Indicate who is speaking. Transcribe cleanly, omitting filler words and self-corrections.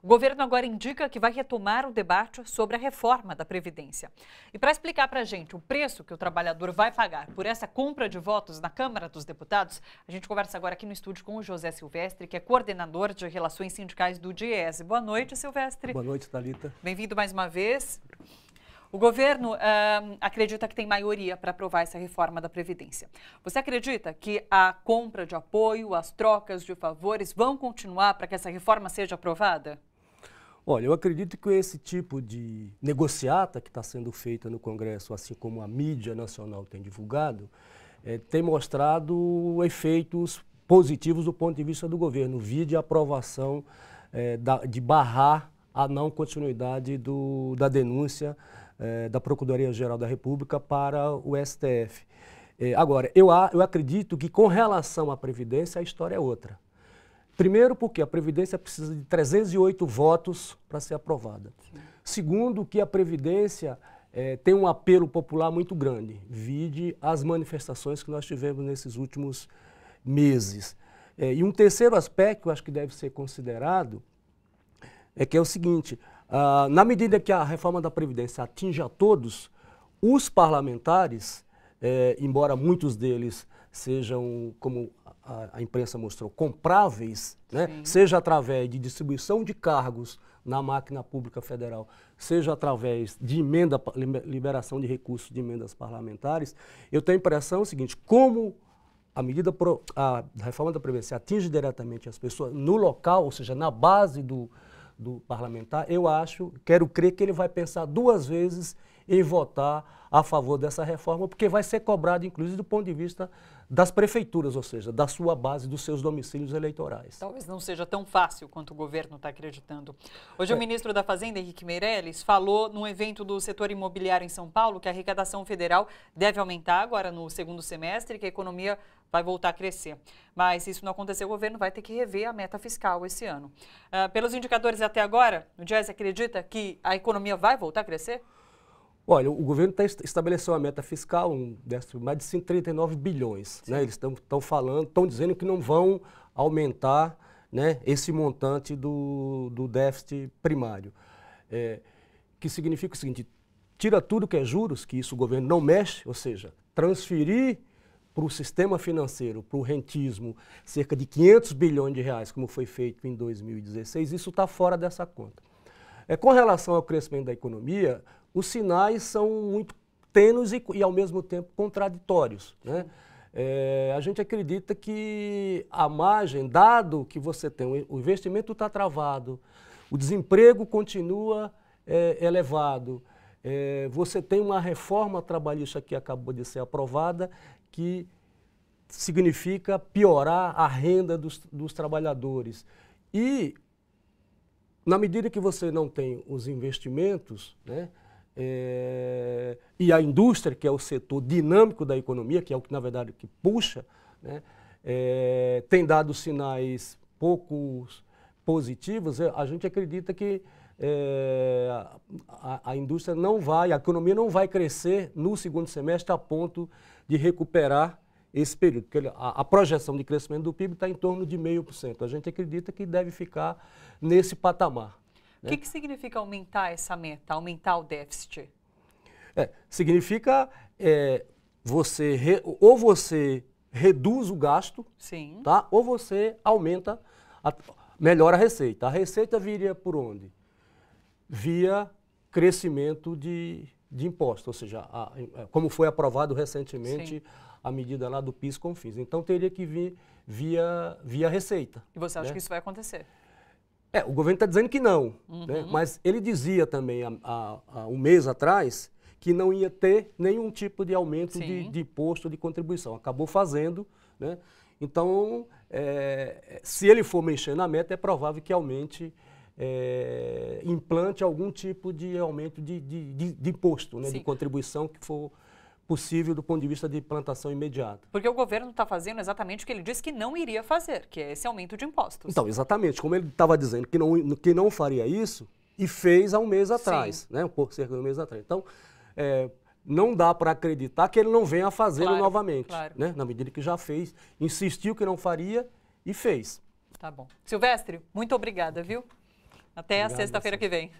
Speaker 1: O governo agora indica que vai retomar o debate sobre a reforma da Previdência. E para explicar para a gente o preço que o trabalhador vai pagar por essa compra de votos na Câmara dos Deputados, a gente conversa agora aqui no estúdio com o José Silvestre, que é coordenador de Relações Sindicais do DIEESE. Boa noite, Silvestre.
Speaker 2: Boa noite, Thalita.
Speaker 1: Bem-vindo mais uma vez. O governo acredita que tem maioria para aprovar essa reforma da Previdência. Você acredita que a compra de apoio, as trocas de favores vão continuar para que essa reforma seja aprovada?
Speaker 2: Olha, eu acredito que esse tipo de negociata que está sendo feita no Congresso, assim como a mídia nacional tem divulgado, tem mostrado efeitos positivos do ponto de vista do governo, vide a aprovação de barrar a não continuidade da denúncia da Procuradoria-Geral da República para o STF. Agora, eu acredito que com relação à Previdência a história é outra. Primeiro porque a Previdência precisa de 308 votos para ser aprovada. Sim. Segundo que a Previdência tem um apelo popular muito grande, vide as manifestações que nós tivemos nesses últimos meses. E um terceiro aspecto que eu acho que deve ser considerado é que é o seguinte: na medida que a reforma da Previdência atinge a todos, os parlamentares, embora muitos deles sejam, como a imprensa mostrou, compráveis, né? Seja através de distribuição de cargos na máquina pública federal, seja através de liberação de recursos de emendas parlamentares, eu tenho a impressão seguinte: como a reforma da Previdência atinge diretamente as pessoas no local, ou seja, na base do parlamentar, quero crer que ele vai pensar duas vezes em votar a favor dessa reforma, porque vai ser cobrado, inclusive, do ponto de vista das prefeituras, ou seja, da sua base, dos seus domicílios eleitorais.
Speaker 1: Talvez não seja tão fácil quanto o governo está acreditando. Hoje o ministro da Fazenda, Henrique Meirelles, falou num evento do setor imobiliário em São Paulo que a arrecadação federal deve aumentar agora no segundo semestre e que a economia vai voltar a crescer. Mas se isso não acontecer, o governo vai ter que rever a meta fiscal esse ano. Pelos indicadores até agora, o DIEESE acredita que a economia vai voltar a crescer?
Speaker 2: Olha, o governo estabeleceu uma meta fiscal de mais de 139 bilhões. Né? Eles estão dizendo que não vão aumentar, né, esse montante do déficit primário. Que significa o seguinte: tira tudo que é juros, que isso o governo não mexe, ou seja, transferir para o sistema financeiro, para o rentismo, cerca de 500 bilhões de reais, como foi feito em 2016, isso está fora dessa conta. Com relação ao crescimento da economia, os sinais são muito tênues e ao mesmo tempo contraditórios, né? A gente acredita que a margem, dado que você tem, o investimento está travado, o desemprego continua elevado, você tem uma reforma trabalhista que acabou de ser aprovada, que significa piorar a renda dos trabalhadores. E, na medida que você não tem os investimentos, né, e a indústria, que é o setor dinâmico da economia, que é o que, na verdade, que puxa, né, tem dado sinais pouco positivos, a gente acredita que a indústria não vai, a economia não vai crescer no segundo semestre a ponto de recuperar esse período, porque a projeção de crescimento do PIB está em torno de 0,5%. A gente acredita que deve ficar nesse patamar.
Speaker 1: O que significa aumentar essa meta, aumentar o déficit?
Speaker 2: Significa ou você reduz o gasto,
Speaker 1: sim,
Speaker 2: tá? Ou você aumenta, melhora a receita. A receita viria por onde? Via crescimento de impostos, ou seja, como foi aprovado recentemente, sim, a medida lá do PIS/COFINS. Então teria que vir via receita.
Speaker 1: E você acha que isso vai acontecer?
Speaker 2: O governo está dizendo que não, né? Mas ele dizia também há um mês atrás que não ia ter nenhum tipo de aumento de imposto, de contribuição. Acabou fazendo, né? Então, se ele for mexer na meta, é provável que aumente, implante algum tipo de aumento de imposto, né? De contribuição que for possível do ponto de vista de implantação imediata.
Speaker 1: Porque o governo está fazendo exatamente o que ele disse que não iria fazer, que é esse aumento de impostos.
Speaker 2: Então, exatamente. Como ele estava dizendo que não faria isso, e fez há um mês atrás, né? Por cerca de um mês atrás. Então, não dá para acreditar que ele não venha a fazê-lo novamente, né? Na medida que já fez, insistiu que não faria e fez.
Speaker 1: Tá bom. Silvestre, muito obrigada, viu? Até a
Speaker 2: Obrigado,
Speaker 1: sexta-feira que vem.